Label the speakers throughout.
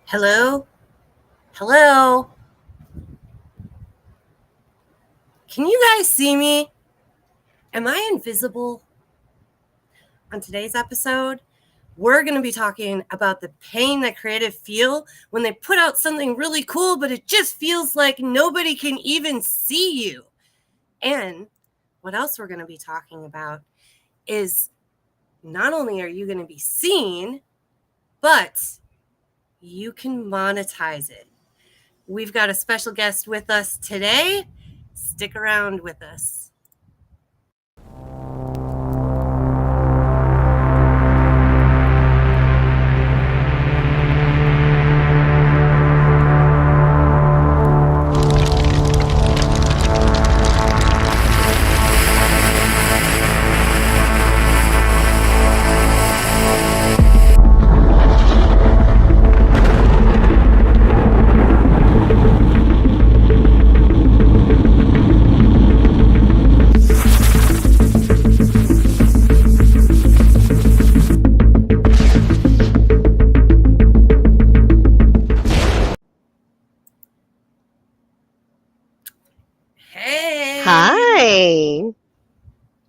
Speaker 1: Hello? Hello? Can you guys see me? Am I invisible? On today's episode, we're going to be talking about the pain that creatives feel when they put out something really cool, but it just feels like nobody can even see you. And what else we're going to be talking about is not only are you going to be seen, but you can monetize it. We've got a special guest with us today. Stick around with us. Hey.
Speaker 2: Hi.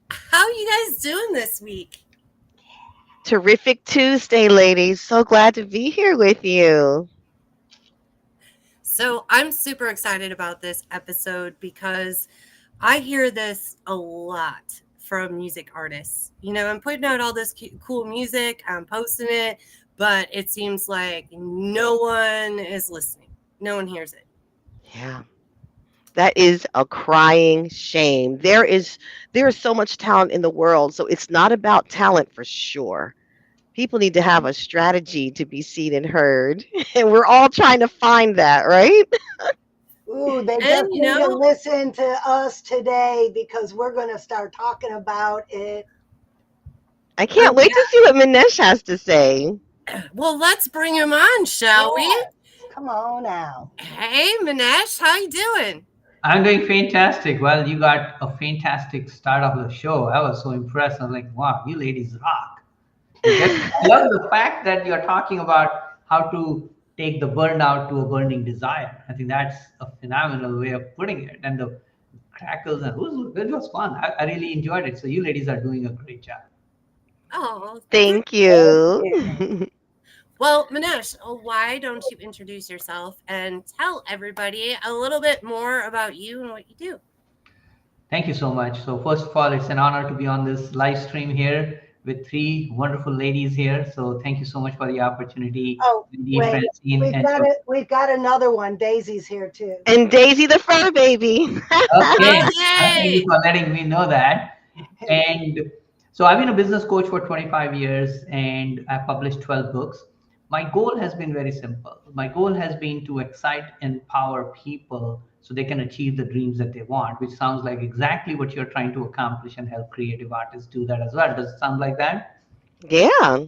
Speaker 1: How are you guys doing this week?
Speaker 2: Terrific Tuesday, ladies. So glad to be here with you.
Speaker 1: So I'm super excited about this episode because I hear this a lot from music artists. You know, I'm putting out all this cool music, I'm posting it, but it seems like no one is listening. No one hears it.
Speaker 2: Yeah. That is a crying shame. There is so much talent in the world, so it's not about talent for sure. People need to have a strategy to be seen and heard, and we're all trying to find that, right?
Speaker 3: Ooh, they
Speaker 1: And
Speaker 3: just
Speaker 1: you
Speaker 3: need to
Speaker 1: know,
Speaker 3: listen to us today because we're going to start talking about it.
Speaker 2: I can't wait to see what Minesh has to say.
Speaker 1: well, let's bring him on, shall we?
Speaker 3: Yes. Come on now.
Speaker 1: Hey, Minesh, how you doing?
Speaker 4: I'm doing fantastic. Well, you got a fantastic start of the show. I was so impressed. I was like, wow, you ladies rock. I love the fact that you're talking about how to take the burnout to a burning desire. I think that's a phenomenal way of putting it. And the crackles and it was fun. I really enjoyed it. So you ladies are doing a great job.
Speaker 1: Oh,
Speaker 2: Thank
Speaker 3: Thank
Speaker 2: you.
Speaker 3: you.
Speaker 1: well, Minesh, why don't you introduce yourself and tell everybody a little bit more about you and what you do?
Speaker 4: Thank you so much. So first of all, it's an honor to be on this live stream here with three wonderful ladies here. So thank you so much for the opportunity,
Speaker 3: Oh,
Speaker 4: Wendy,
Speaker 3: wait.
Speaker 4: Francine,
Speaker 3: We've
Speaker 4: and
Speaker 3: got
Speaker 4: so.
Speaker 3: it. We've got another one. Daisy's here too.
Speaker 2: And Daisy the fur baby.
Speaker 1: Oh,
Speaker 4: Okay, thank you
Speaker 1: yay!
Speaker 4: for letting me know that. And so I've been a business coach for 25 years and I've published 12 books. My goal has been very simple. My goal has been to excite and empower people so they can achieve the dreams that they want, which sounds like exactly what you're trying to accomplish and help creative artists do that as well. Does it sound like that?
Speaker 2: Yeah.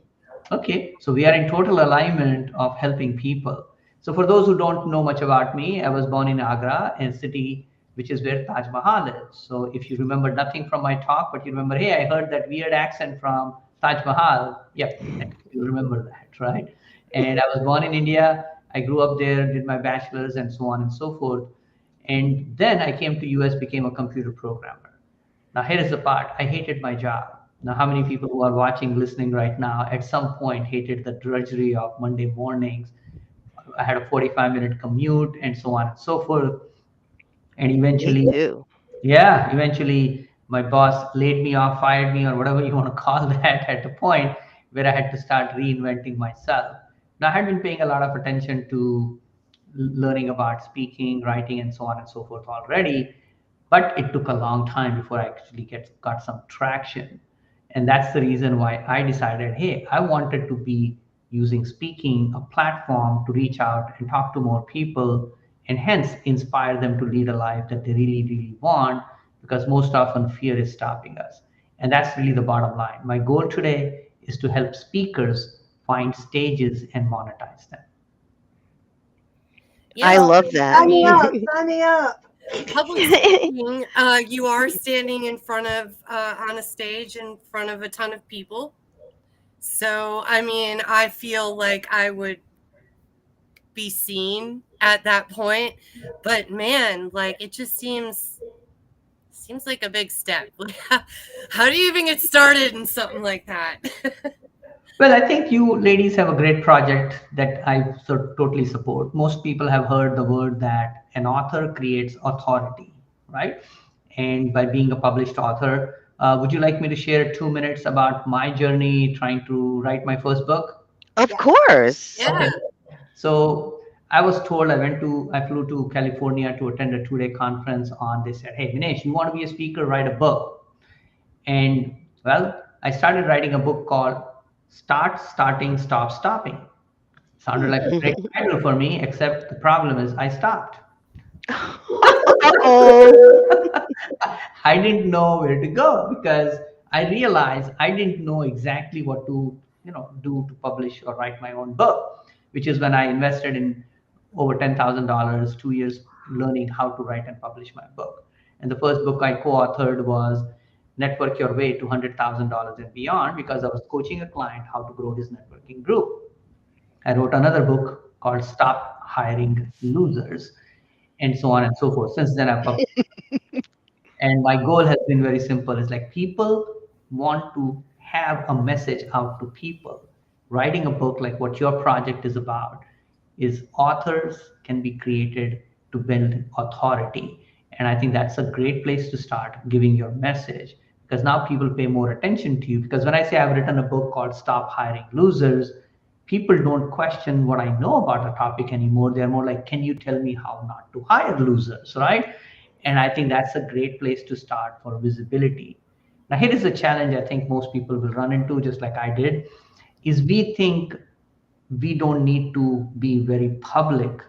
Speaker 4: Okay, so we are in total alignment of helping people. So for those who don't know much about me, I was born in Agra, a city which is where Taj Mahal is. So if you remember nothing from my talk, but you remember, hey, I heard that weird accent from Taj Mahal. Yep, you remember that, right? And I was born in India. I grew up there, did my bachelor's, and so on and so forth. And then I came to US, became a computer programmer. Now, here is the part. I hated my job. Now, how many people who are watching, listening right now, at some point hated the drudgery of Monday mornings? I had a 45-minute commute and so on and so forth. And
Speaker 2: Me
Speaker 4: eventually,
Speaker 2: too.
Speaker 4: yeah, eventually my boss laid me off, fired me, or whatever you want to call that at the point where I had to start reinventing myself. Now, I had been paying a lot of attention to learning about speaking, writing, and so on and so forth already, but it took a long time before I actually got some traction. And that's the reason why I decided, hey, I wanted to be using speaking, a platform to reach out and talk to more people and hence inspire them to lead a life that they really, really want, because most often fear is stopping us. And that's really the bottom line. My goal today is to help speakers find stages and monetize them.
Speaker 2: I
Speaker 1: Yeah,
Speaker 2: love
Speaker 1: so,
Speaker 2: that.
Speaker 1: I
Speaker 3: Sign me
Speaker 1: mean,
Speaker 3: up. Sign me up.
Speaker 1: public speaking, you are standing in front of, on a stage in front of a ton of people. So, I mean, I feel like I would be seen at that point. But man, like it just seems like a big step. Like, how do you even get started in something like that?
Speaker 4: Well, I think you ladies have a great project that I totally support. Most people have heard the word that an author creates authority, right? And by being a published author, would you like me to share 2 minutes about my journey trying to write my first book?
Speaker 2: Of
Speaker 3: Yeah.
Speaker 2: course.
Speaker 1: Yeah.
Speaker 4: Okay. So I was told I flew to California to attend a 2 day conference on. They said, "Hey, Minesh, you want to be a speaker? Write a book." And well, I started writing a book called Start, Starting, Stop, Stopping. Sounded like a great title for me, except the problem is I stopped.
Speaker 2: Oh.
Speaker 4: I didn't know where to go because I realized I didn't know exactly what to, do to publish or write my own book, which is when I invested in over $10,000, 2 years learning how to write and publish my book. And the first book I co-authored was Network Your Way to $100,000 and Beyond because I was coaching a client how to grow his networking group. I wrote another book called Stop Hiring Losers and so on and so forth. Since then, I've published, and my goal has been very simple. It's like people want to have a message out to people. Writing a book like what your project is about is authors can be created to build authority. And I think that's a great place to start giving your message because now people pay more attention to you. Because when I say I've written a book called Stop Hiring Losers, people don't question what I know about the topic anymore. They're more like, can you tell me how not to hire losers, right? And I think that's a great place to start for visibility. Now, here is a challenge I think most people will run into, just like I did, is we think we don't need to be very public,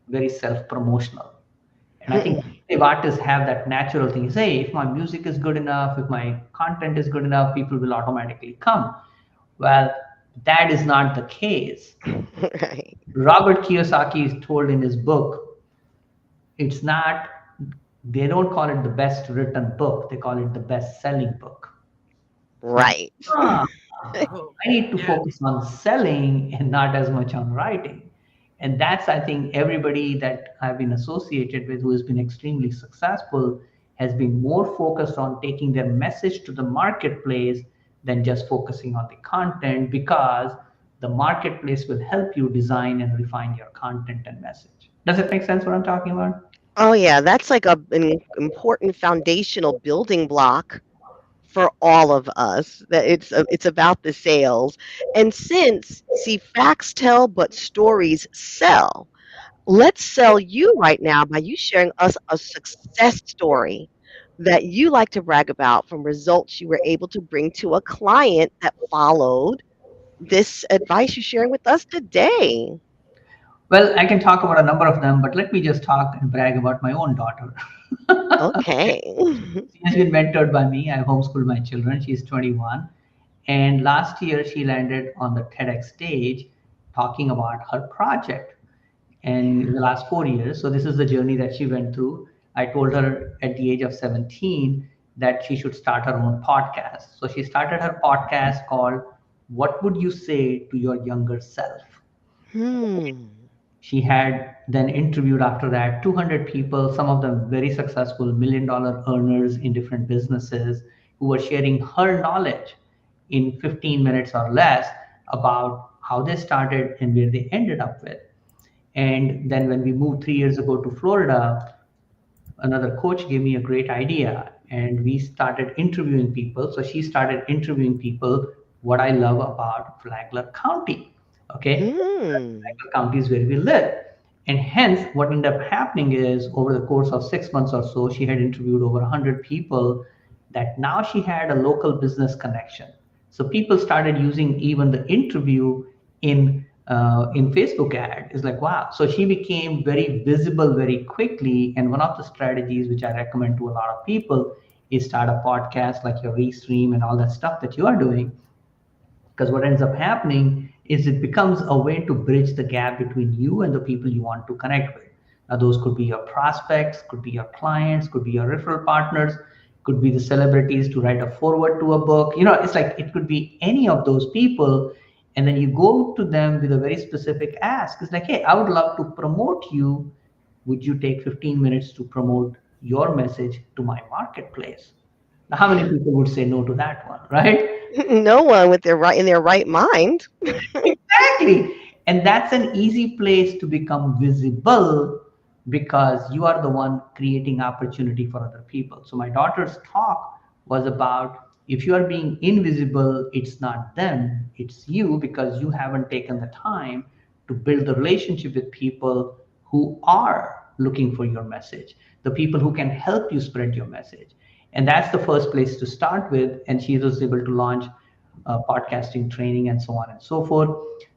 Speaker 4: very self-promotional. And I think if artists have that natural thing, say, if my music is good enough, if my content is good enough, people will automatically come. Well, that is not the case.
Speaker 2: Right.
Speaker 4: Robert Kiyosaki is told in his book, it's not, they don't call it the best written book, they call it the best selling book. So I'm like,
Speaker 2: Right.
Speaker 4: ah,
Speaker 1: Oh,
Speaker 4: I need to
Speaker 1: yeah.
Speaker 4: focus on selling and not as much on writing. And that's, I think, everybody that I've been associated with who has been extremely successful has been more focused on taking their message to the marketplace than just focusing on the content because the marketplace will help you design and refine your content and message. Does it make sense what I'm talking about?
Speaker 2: Oh, yeah, that's like an important foundational building block for all of us, that it's about the sales. And since, see, facts tell, but stories sell. Let's sell you right now by you sharing us a success story that you like to brag about from results you were able to bring to a client that followed this advice you're sharing with us today.
Speaker 4: Well, I can talk about a number of them, but let me just talk and brag about my own daughter.
Speaker 2: Okay.
Speaker 4: She has been mentored by me. I homeschooled my children. She's 21. And last year, she landed on the TEDx stage talking about her project. And in the last 4 years, so this is the journey that she went through. I told her at the age of 17 that she should start her own podcast. So she started her podcast called What Would You Say to Your Younger Self?
Speaker 2: Hmm.
Speaker 4: She had then interviewed after that 200 people, some of them very successful $1 million earners in different businesses who were sharing her knowledge in 15 minutes or less about how they started and where they ended up with. And then when we moved 3 years ago to Florida, another coach gave me a great idea and we started interviewing people. So she started interviewing people what I love about Flagler County. Okay.
Speaker 2: Hmm.
Speaker 4: Flagler County is where we live. And hence, what ended up happening is over the course of 6 months or so, she had interviewed over 100 people that now she had a local business connection. So people started using even the interview in Facebook ad. It's like, wow. So she became very visible very quickly. And one of the strategies which I recommend to a lot of people is start a podcast like your Restream and all that stuff that you are doing, because what ends up happening is it becomes a way to bridge the gap between you and the people you want to connect with. Now, those could be your prospects, could be your clients, could be your referral partners, could be the celebrities to write a forward to a book. It's like it could be any of those people. And then you go to them with a very specific ask. It's like, hey, I would love to promote you. Would you take 15 minutes to promote your message to my marketplace? Now, how many people would say no to that one, right?
Speaker 2: No one with their right in their right mind.
Speaker 4: Exactly. And that's an easy place to become visible because you are the one creating opportunity for other people. So my daughter's talk was about if you are being invisible, it's not them, it's you, because you haven't taken the time to build the relationship with people who are looking for your message, the people who can help you spread your message. And that's the first place to start with. And she was able to launch podcasting training and so on and so forth.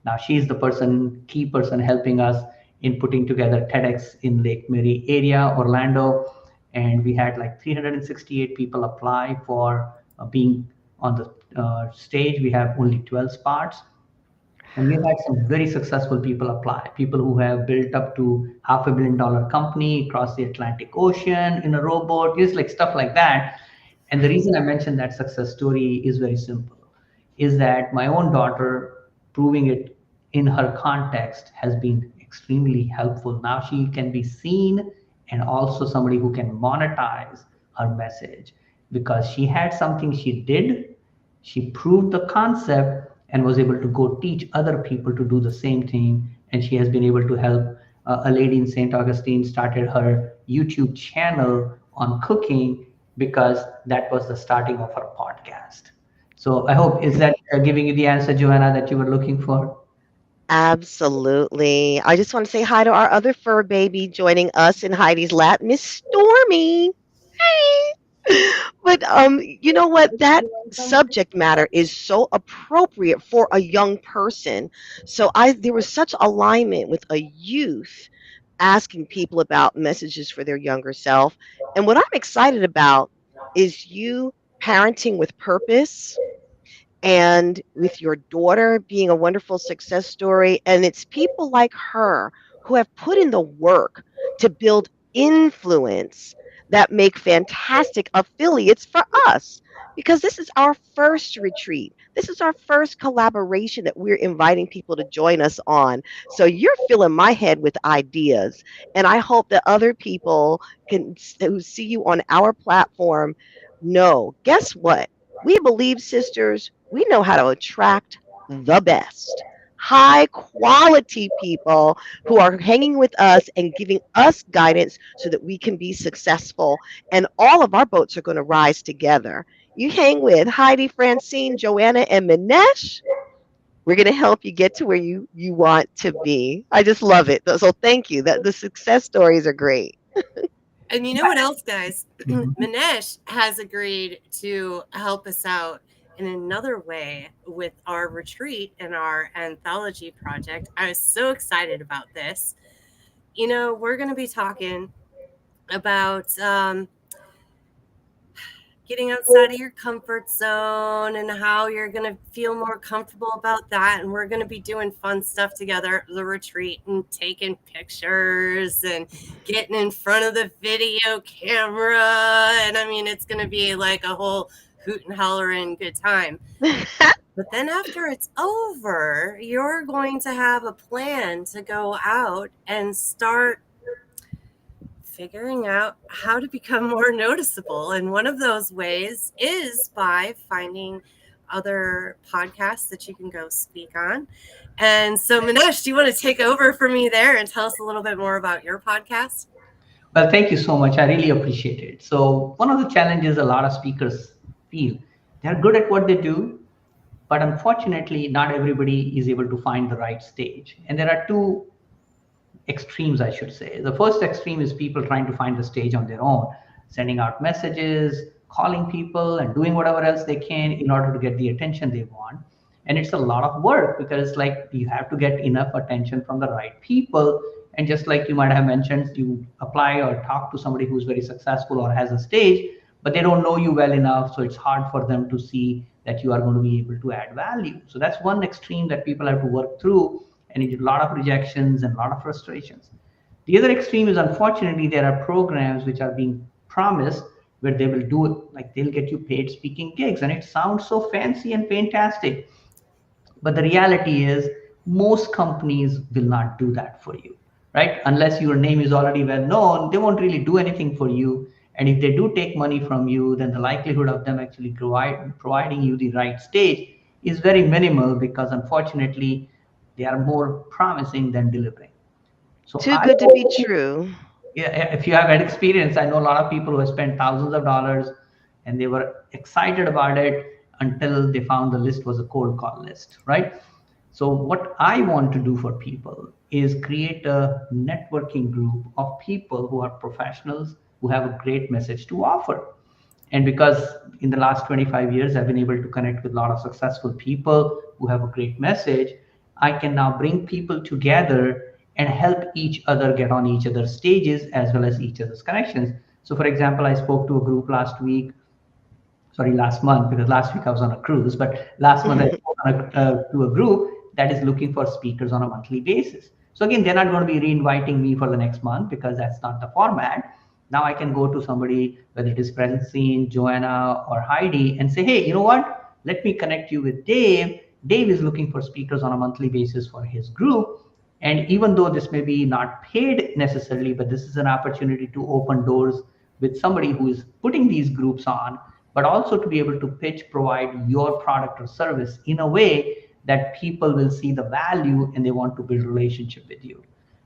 Speaker 4: Now she's the key person helping us in putting together TEDx in Lake Mary area, Orlando, and we had like 368 people apply for being on the stage. We have only 12 spots, and we've had some very successful people apply, people who have built up to $500 million company across the Atlantic Ocean in a rowboat, just like stuff like that. And the reason I mentioned that success story is very simple, is that my own daughter proving it in her context has been extremely helpful. Now she can be seen and also somebody who can monetize her message because she had something she did, she proved the concept and was able to go teach other people to do the same thing. And she has been able to help a lady in St. Augustine started her YouTube channel on cooking because that was the starting of her podcast. So I hope is that giving you the answer, Joanna, that you were looking for?
Speaker 2: Absolutely. I just want to say hi to our other fur baby joining us in Heidi's lap, Miss Stormy. Hey. But you know what? That subject matter is so appropriate for a young person. So I there was such alignment with a youth asking people about messages for their younger self. And what I'm excited about is you parenting with purpose and with your daughter being a wonderful success story. And it's people like her who have put in the work to build influence that make fantastic affiliates for us. Because this is our first retreat. This is our first collaboration that we're inviting people to join us on. So you're filling my head with ideas. And I hope that other people who see you on our platform know, guess what? We believe, sisters, we know how to attract the best, high quality people who are hanging with us and giving us guidance so that we can be successful. And all of our boats are going to rise together. You hang with Heidi, Francine, Joanna, and Minesh. We're going to help you get to where you want to be. I just love it. So thank you. That the success stories are great.
Speaker 1: And you know what else, guys?
Speaker 4: Mhm.
Speaker 1: Minesh has agreed to help us out in another way with our retreat and our anthology project. I was so excited about this. We're going to be talking about getting outside of your comfort zone and how you're going to feel more comfortable about that. And we're going to be doing fun stuff together at the retreat and taking pictures and getting in front of the video camera. And I mean, it's going to be like a whole hoot and holler and good time. But then after it's over, you're going to have a plan to go out and start figuring out how to become more noticeable. And one of those ways is by finding other podcasts that you can go speak on. And so, Minesh, do you want to take over for me there and tell us a little bit more about your podcast?
Speaker 4: Well, thank you so much. I really appreciate it. So, one of the challenges a lot of speakers feel, they're good at what they do, but unfortunately, not everybody is able to find the right stage. And there are two extremes, I should say. The first extreme is people trying to find the stage on their own, sending out messages, calling people, and doing whatever else they can in order to get the attention they want. And it's a lot of work because, like, you have to get enough attention from the right people. And just like you might have mentioned, you apply or talk to somebody who's very successful or has a stage, but they don't know you well enough. So it's hard for them to see that you are going to be able to add value. So that's one extreme that people have to work through, and you get a lot of rejections and a lot of frustrations. The other extreme is, unfortunately, there are programs which are being promised where they will do it, like they'll get you paid speaking gigs, and it sounds so fancy and fantastic. But the reality is, most companies will not do that for you, right? Unless your name is already well known, they won't really do anything for you. And if they do take money from you, then the likelihood of them actually providing you the right stage is very minimal, because unfortunately, they are more promising than delivering. So
Speaker 2: Too
Speaker 4: I,
Speaker 2: good to be true.
Speaker 4: yeah, if you have had experience, I know a lot of people who have spent thousands of dollars and they were excited about it until they found the list was a cold call list, right? So what I want to do for people is create a networking group of people who are professionals who have a great message to offer. And because in the last 25 years I've been able to connect with a lot of successful people who have a great message, I can now bring people together and help each other get on each other's stages as well as each other's connections. So for example, I spoke to a group last week, sorry, last month, because last week I was on a cruise, but last month I spoke to a group that is looking for speakers on a monthly basis. So again, they're not going to be re-inviting me for the next month because that's not the format. Now I can go to somebody, whether it is Francine, Joanna, or Heidi, and say, hey, you know what? Let me connect you with Dave. Dave is looking for speakers on a monthly basis for his group. And even though this may be not paid necessarily, but this is an opportunity to open doors with somebody who is putting these groups on, but also to be able to pitch, provide your product or service in a way that people will see the value and they want to build relationship with you.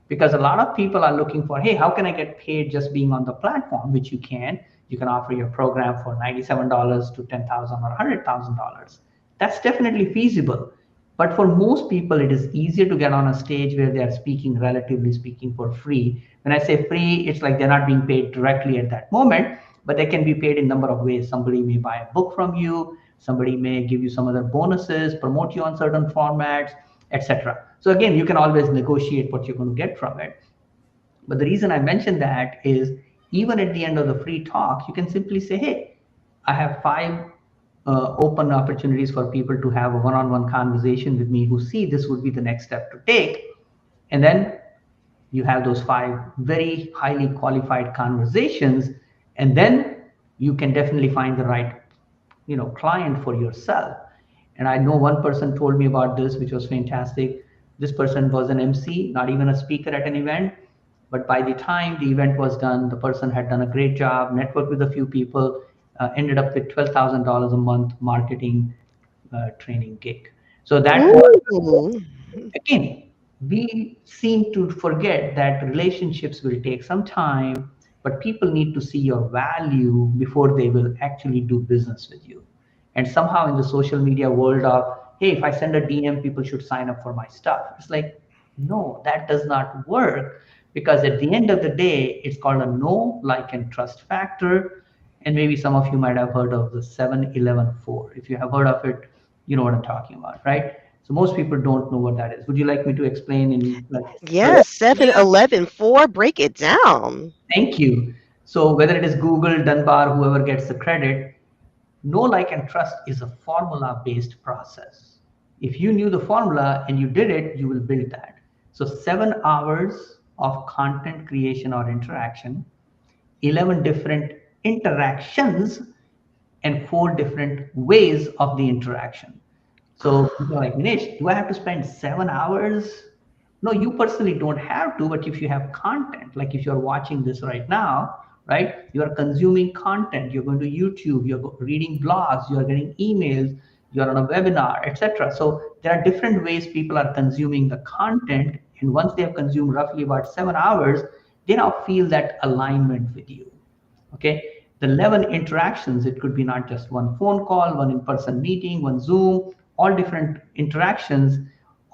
Speaker 4: Because a lot of people are looking for, hey, how can I get paid just being on the platform? Which you can offer your program for $97 to $10,000 or $100,000. That's definitely feasible. But for most people, it is easier to get on a stage where they are speaking, relatively speaking, for free. When I say free, it's like they're not being paid directly at that moment, but they can be paid in a number of ways. Somebody may buy a book from you, somebody may give you some other bonuses, promote you on certain formats, etc. So again, you can always negotiate what you're going to get from it. But the reason I mentioned that is, even at the end of the free talk, you can simply say, hey, I have five open opportunities for people to have a one-on-one conversation with me who see this would be the next step to take. And then you have those five very highly qualified conversations, and then you can definitely find the right client for yourself. And I know one person told me about this, which was fantastic. This person was an MC, not even a speaker at an event, but by the time the event was done, the person had done a great job, networked with a few people, ended up with $12,000 a month marketing training gig. So that was,
Speaker 2: Ooh.
Speaker 4: again, we seem to forget that relationships will take some time, but people need to see your value before they will actually do business with you. And somehow in the social media world of, hey, if I send a DM, people should sign up for my stuff. It's like, no, that does not work, because at the end of the day, it's called a know, like, and trust factor. And maybe some of you might have heard of the 7-11-4. If you have heard of it, you know what I'm talking about, right? So most people don't know what that is. Would you like me to explain in like 30?
Speaker 2: Yes, seven,
Speaker 1: Yeah.
Speaker 2: 11, 4. Break it down.
Speaker 4: Thank you. So whether it is Google, Dunbar, whoever gets the credit, know, like, and trust is a formula-based process. If you knew the formula and you did it, you will build that. So 7 hours of content creation or interaction, 11 different interactions, and 4 different ways of the interaction. So people are like, Minesh, do I have to spend 7 hours? No, you personally don't have to, but if you have content, like if you're watching this right now, right, you are consuming content, you're going to YouTube, you're reading blogs, you're getting emails, you're on a webinar, etc. So there are different ways people are consuming the content. And once they have consumed roughly about 7 hours, they now feel that alignment with you. Okay, the 11 interactions, it could be not just one phone call, one in-person meeting, one Zoom, all different interactions,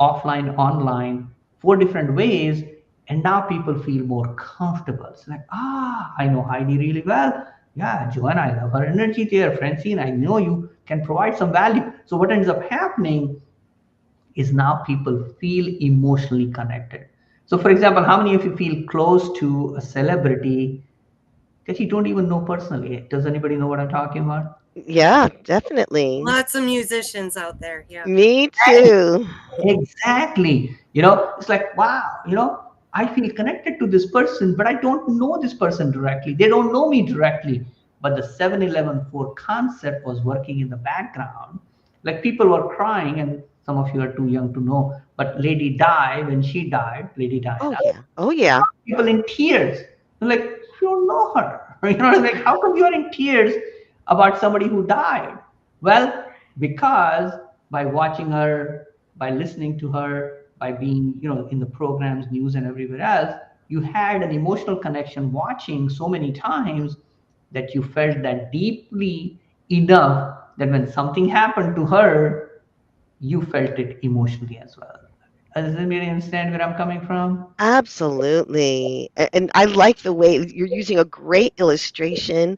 Speaker 4: offline, online, 4 different ways. And now people feel more comfortable. It's like, I know Heidi really well. Yeah, Joanna, I love her energy there. Francine, I know you can provide some value. So what ends up happening is now people feel emotionally connected. So for example, how many of you feel close to a celebrity that you don't even know personally? Does anybody know what I'm talking about?
Speaker 2: Yeah, definitely.
Speaker 1: Lots of musicians out there. Yeah.
Speaker 2: Me too.
Speaker 4: Exactly. It's like, wow, I feel connected to this person, but I don't know this person directly. They don't know me directly. But the 7-11-4 concept was working in the background. Like people were crying, and some of you are too young to know, but Lady Di, when she died, Lady
Speaker 2: Oh
Speaker 4: Diana,
Speaker 2: yeah. Oh yeah.
Speaker 4: people in tears. They're like, you don't know her. You know, like, how come you are in tears about somebody who died? Well, because by watching her, by listening to her, by being, in the programs, news, and everywhere else, you had an emotional connection watching so many times that you felt that deeply enough that when something happened to her, you felt it emotionally as well. Does anybody understand where I'm coming from?
Speaker 2: Absolutely. And I like the way you're using a great illustration.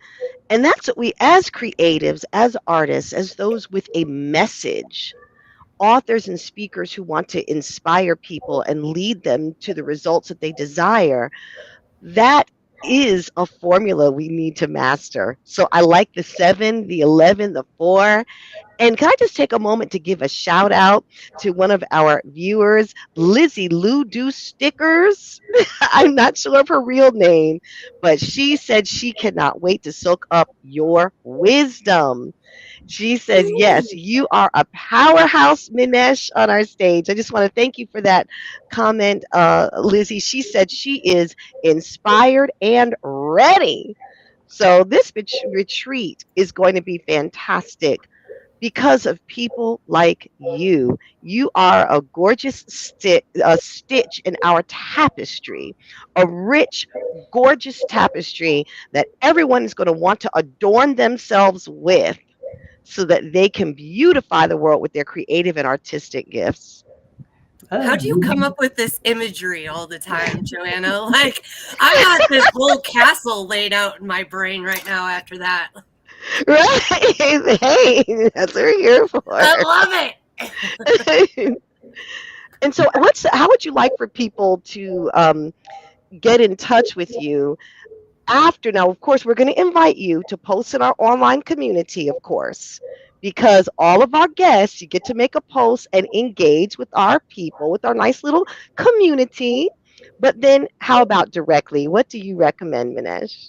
Speaker 2: And that's what we, as creatives, as artists, as those with a message, authors and speakers who want to inspire people and lead them to the results that they desire, that is a formula we need to master. So I like the 7, the 11, the 4. And can I just take a moment to give a shout out to one of our viewers, Lizzie Lou Do Stickers? I'm not sure of her real name, but she said she cannot wait to soak up your wisdom. She says, yes, you are a powerhouse, Minesh, on our stage. I just want to thank you for that comment, Lizzie. She said she is inspired and ready. So this retreat is going to be fantastic because of people like you. You are a gorgeous a stitch in our tapestry, a rich, gorgeous tapestry that everyone is going to want to adorn themselves with so that they can beautify the world with their creative and artistic gifts.
Speaker 1: How do you come up with this imagery all the time, Joanna? Like, I've got this whole castle laid out in my brain right now after that.
Speaker 2: Right? Hey, that's what we're here for.
Speaker 1: I love
Speaker 2: And so, how would you like for people to get in touch with you after? Now, of course, we're going to invite you to post in our online community, of course, because all of our guests, you get to make a post and engage with our people, with our nice little community. But then, how about directly? What do you recommend, Minesh?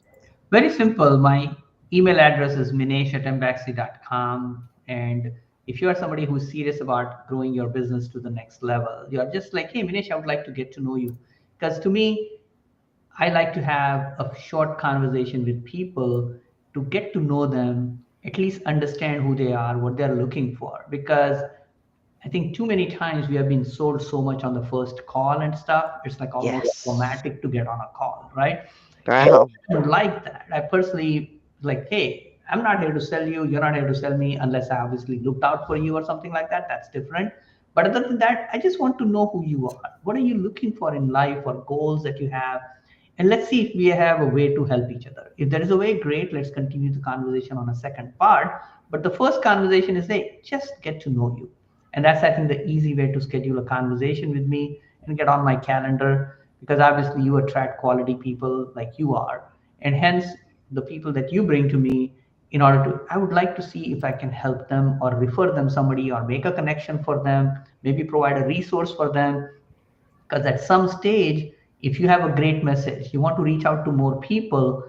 Speaker 4: Very simple. My email address is minesh@mbaxi.com. And if you are somebody who's serious about growing your business to the next level, you're just like, hey, Minesh, I would like to get to know you. Because to me, I like to have a short conversation with people to get to know them, at least understand who they are, what they're looking for. Because I think too many times we have been sold so much on the first call and stuff. It's like almost
Speaker 2: Yes.
Speaker 4: automatic to get on a call, right? And
Speaker 2: Wow.
Speaker 4: I don't like that. I personally like, hey, I'm not here to sell you. You're not here to sell me unless I obviously looked out for you or something like that. That's different. But other than that, I just want to know who you are. What are you looking for in life or goals that you have? And let's see if we have a way to help each other. If there is a way, great. Let's continue the conversation on a second part. But the first conversation is, hey, just get to know you. And that's, I think, the easy way to schedule a conversation with me and get on my calendar, because obviously you attract quality people like you are. And hence, the people that you bring to me, in order to, I would like to see if I can help them or refer them somebody or make a connection for them, maybe provide a resource for them. Because at some stage, if you have a great message, you want to reach out to more people,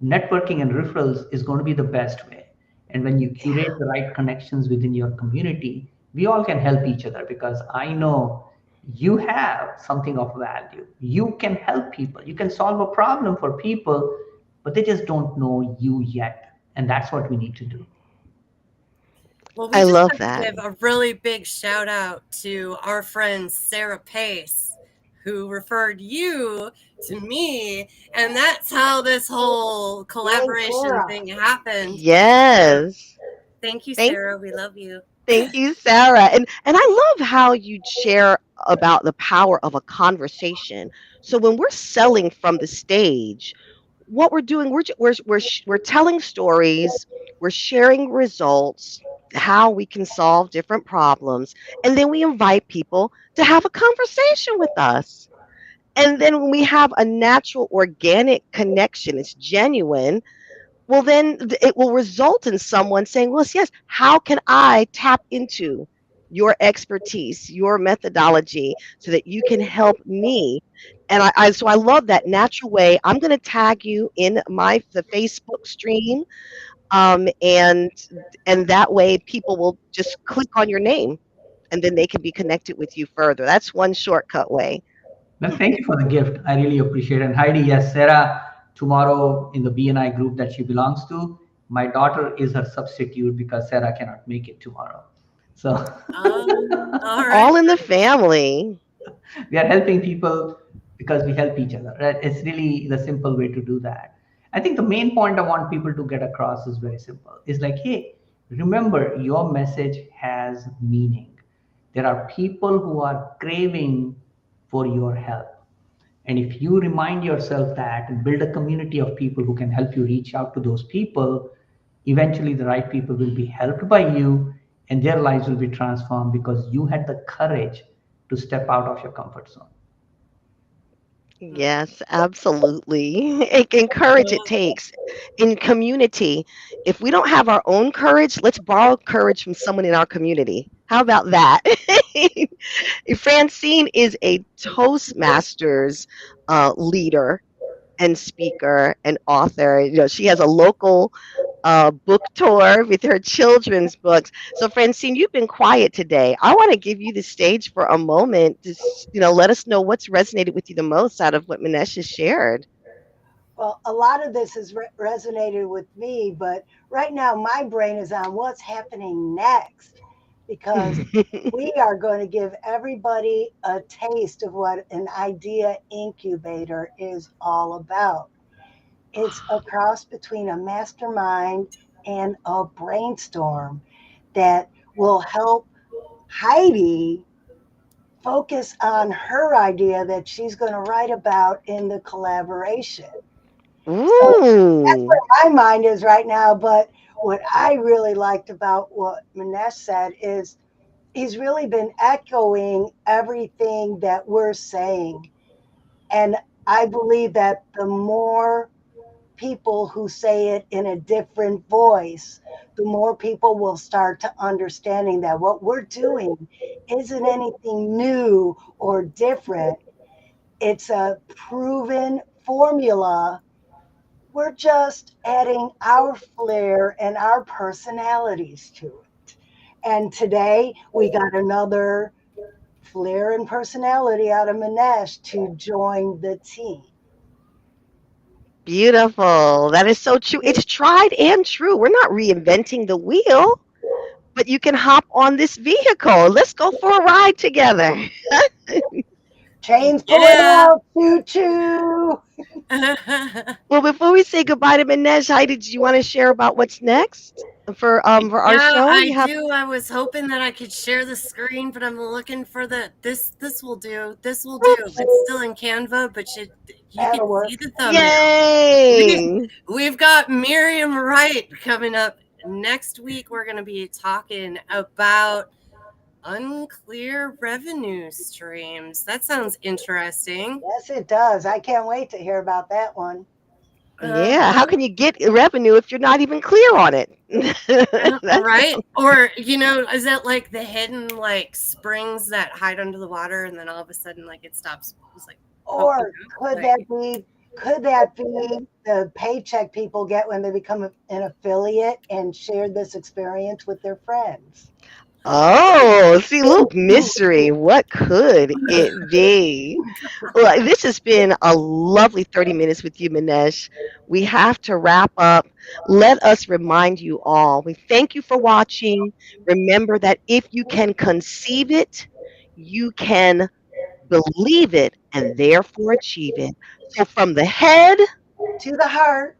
Speaker 4: networking and referrals is going to be the best way. And when you curate the right connections within your community, we all can help each other, because I know you have something of value. You can help people, you can solve a problem for people, but they just don't know you yet. And that's what we need to do.
Speaker 1: Well, we
Speaker 2: I
Speaker 1: just
Speaker 2: love
Speaker 1: have to
Speaker 2: that.
Speaker 1: give a really big shout out to our friend Sarah Pace, who referred you to me. And that's how this whole
Speaker 3: Yay,
Speaker 1: collaboration
Speaker 3: Sarah.
Speaker 1: thing happened.
Speaker 2: Yes.
Speaker 1: Thank you,
Speaker 2: Thank
Speaker 1: Sarah. We love you.
Speaker 2: Thank you, Sarah. And I love how you share about the power of a conversation. So when we're selling from the stage, what we're doing, we're telling stories, we're sharing results, how we can solve different problems, and then we invite people to have a conversation with us. And then when we have a natural, organic connection, it's genuine, well, then it will result in someone saying, well, yes, how can I tap into your expertise, your methodology, so that you can help me? And so I love that natural way. I'm going to tag you in the Facebook stream, um, and and that way people will just click on your name. and then they can be connected with you further. That's one shortcut way.
Speaker 4: Well, thank you for the gift. I really appreciate it. And Heidi, yes, Sarah, tomorrow in the BNI group that she belongs to, my daughter is her substitute because Sarah cannot make it tomorrow. So
Speaker 1: All right.
Speaker 2: All in the family.
Speaker 4: we are helping people because we help each other, right? It's really the simple way to do that. I think the main point I want people to get across is very simple. It's like, hey, remember your message has meaning. There are people who are craving for your help. And if you remind yourself that and build a community of people who can help you reach out to those people, eventually the right people will be helped by you and their lives will be transformed because you had the courage to step out of your comfort zone.
Speaker 2: Yes, absolutely. And courage it takes in community. If we don't have our own courage, let's borrow courage from someone in our community. How about that? Francine is a Toastmasters leader and speaker and author. She has a local book tour with her children's books. So, Francine, you've been quiet today. I want to give you the stage for a moment to, let us know what's resonated with you the most out of what Minesh has shared.
Speaker 3: Well, a lot of this has resonated with me, but right now my brain is on what's happening next because we are going to give everybody a taste of what an idea incubator is all about. It's a cross between a mastermind and a brainstorm that will help Heidi focus on her idea that she's going to write about in the collaboration. So that's
Speaker 2: Ooh.
Speaker 3: where my mind is right now. But what I really liked about what Manesh said is he's really been echoing everything that we're saying. And I believe that the more people who say it in a different voice, the more people will start to understanding that what we're doing isn't anything new or different. It's a proven formula. We're just adding our flair and our personalities to it. And today we got another flair and personality out of Manesh to join the team.
Speaker 2: Beautiful. That is so true. It's tried and true. We're not reinventing the wheel, but you can hop on this vehicle. Let's go for a ride together.
Speaker 3: Chains pulling
Speaker 1: Yeah.
Speaker 3: out, choo choo.
Speaker 2: Well, before we say goodbye to Minesh, Heidi, did you want to share about what's next for our
Speaker 1: Yeah,
Speaker 2: show?
Speaker 1: I
Speaker 2: You have
Speaker 1: do. I was hoping that I could share the screen, but I'm looking for the this will do. This will do. It's still in Canva, but you can
Speaker 3: That'll
Speaker 1: see
Speaker 3: work.
Speaker 1: the thumbnail.
Speaker 2: yay!
Speaker 1: We've got Miriam Wright coming up next week. We're going to be talking about unclear revenue streams. That sounds interesting.
Speaker 3: Yes, it does. I can't wait to hear about that one.
Speaker 2: Yeah, how
Speaker 1: Uh-huh.
Speaker 2: can you get revenue if you're not even clear on it? That's
Speaker 1: Right? Or, is that like the hidden like springs that hide under the water and then all of a sudden like it stops it's like pumping
Speaker 3: Or
Speaker 1: out?
Speaker 3: could
Speaker 1: Like,
Speaker 3: that be the paycheck people get when they become an affiliate and share this experience with their friends?
Speaker 2: Oh, see, look, mystery. What could it be? Well, this has been a lovely 30 minutes with you, Minesh. We have to wrap up. Let us remind you all. We thank you for watching. Remember that if you can conceive it, you can believe it and therefore achieve it. So from the head,
Speaker 3: To the heart.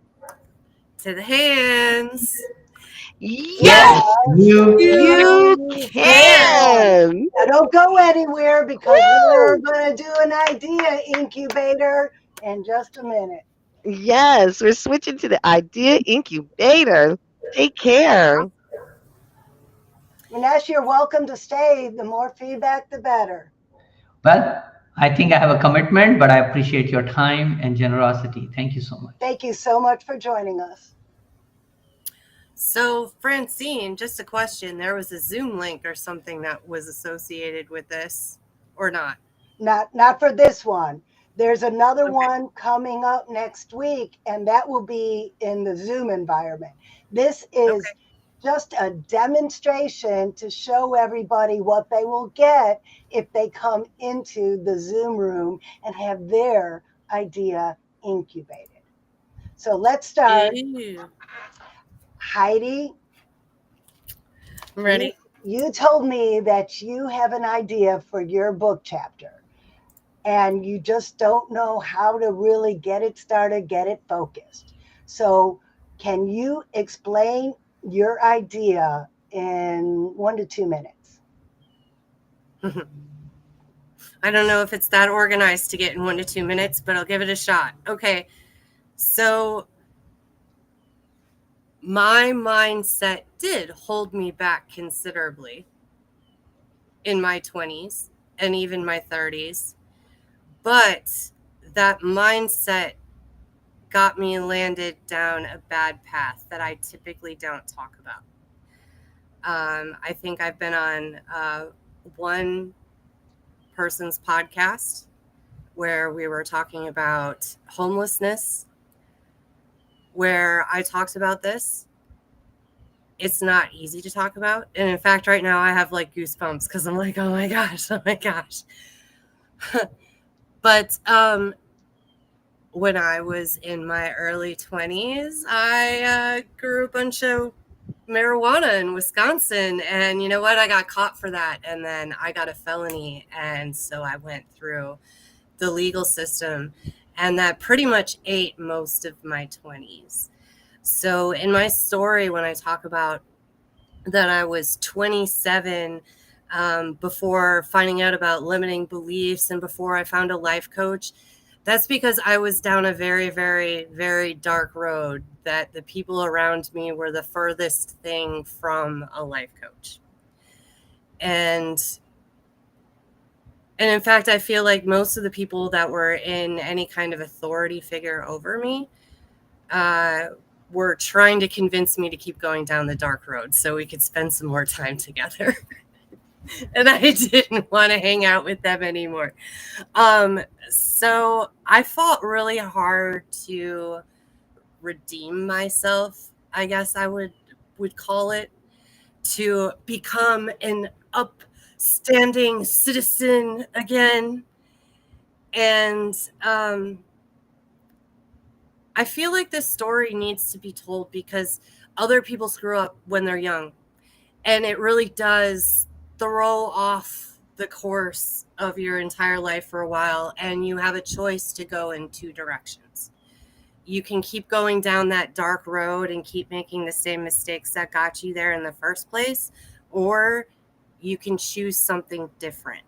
Speaker 1: to the hands.
Speaker 2: yes,
Speaker 4: Yes,
Speaker 3: Yes,
Speaker 4: you
Speaker 2: you
Speaker 3: you can.
Speaker 2: can.
Speaker 3: Now don't go anywhere because we're
Speaker 2: Woo!
Speaker 3: going to do an idea incubator in just a minute.
Speaker 2: Yes, we're switching to the idea incubator. Take care.
Speaker 3: Manesh, you're welcome to stay. The more feedback, the better.
Speaker 4: well, I think I have a commitment, but I appreciate your time and generosity. Thank you so much.
Speaker 3: Thank you so much for joining us.
Speaker 1: So, Francine, just a question. There was a Zoom link or something that was associated with this or not?
Speaker 3: Not for this one. There's another
Speaker 1: Okay.
Speaker 3: one coming up next week, and that will be in the Zoom environment. This is
Speaker 1: Okay.
Speaker 3: just a demonstration to show everybody what they will get if they come into the Zoom room and have their idea incubated. So let's start.
Speaker 1: Ew.
Speaker 3: Heidi,
Speaker 1: I'm
Speaker 3: you
Speaker 1: ready.
Speaker 3: you told me that you have an idea for your book chapter and you just don't know how to really get it started, get it focused. So, can you explain your idea in 1 to 2 minutes?
Speaker 1: I don't know if it's that organized to get in 1 to 2 minutes, but I'll give it a shot. Okay. So my mindset did hold me back considerably in my 20s and even my 30s. But that mindset got me landed down a bad path that I typically don't talk about. I think I've been on one person's podcast where we were talking about homelessness, where I talked about this. It's not easy to talk about. And in fact, right now I have like goosebumps because I'm like, oh my gosh, oh my gosh. But when I was in my early 20s, I grew a bunch of marijuana in Wisconsin. And you know what? I got caught for that. And then I got a felony. And so I went through the legal system. And that pretty much ate most of my 20s. So in my story, when I talk about that I was 27 before finding out about limiting beliefs and before I found a life coach, that's because I was down a very, very, very dark road that the people around me were the furthest thing from a life coach. And in fact, I feel like most of the people that were in any kind of authority figure over me were trying to convince me to keep going down the dark road so we could spend some more time together. And I didn't want to hang out with them anymore. So I fought really hard to redeem myself, I guess I would call it, to become an upstanding citizen again. And I feel like this story needs to be told because other people screw up when they're young. And it really does throw off the course of your entire life for a while. And you have a choice to go in two directions. You can keep going down that dark road and keep making the same mistakes that got you there in the first place, or you can choose something different.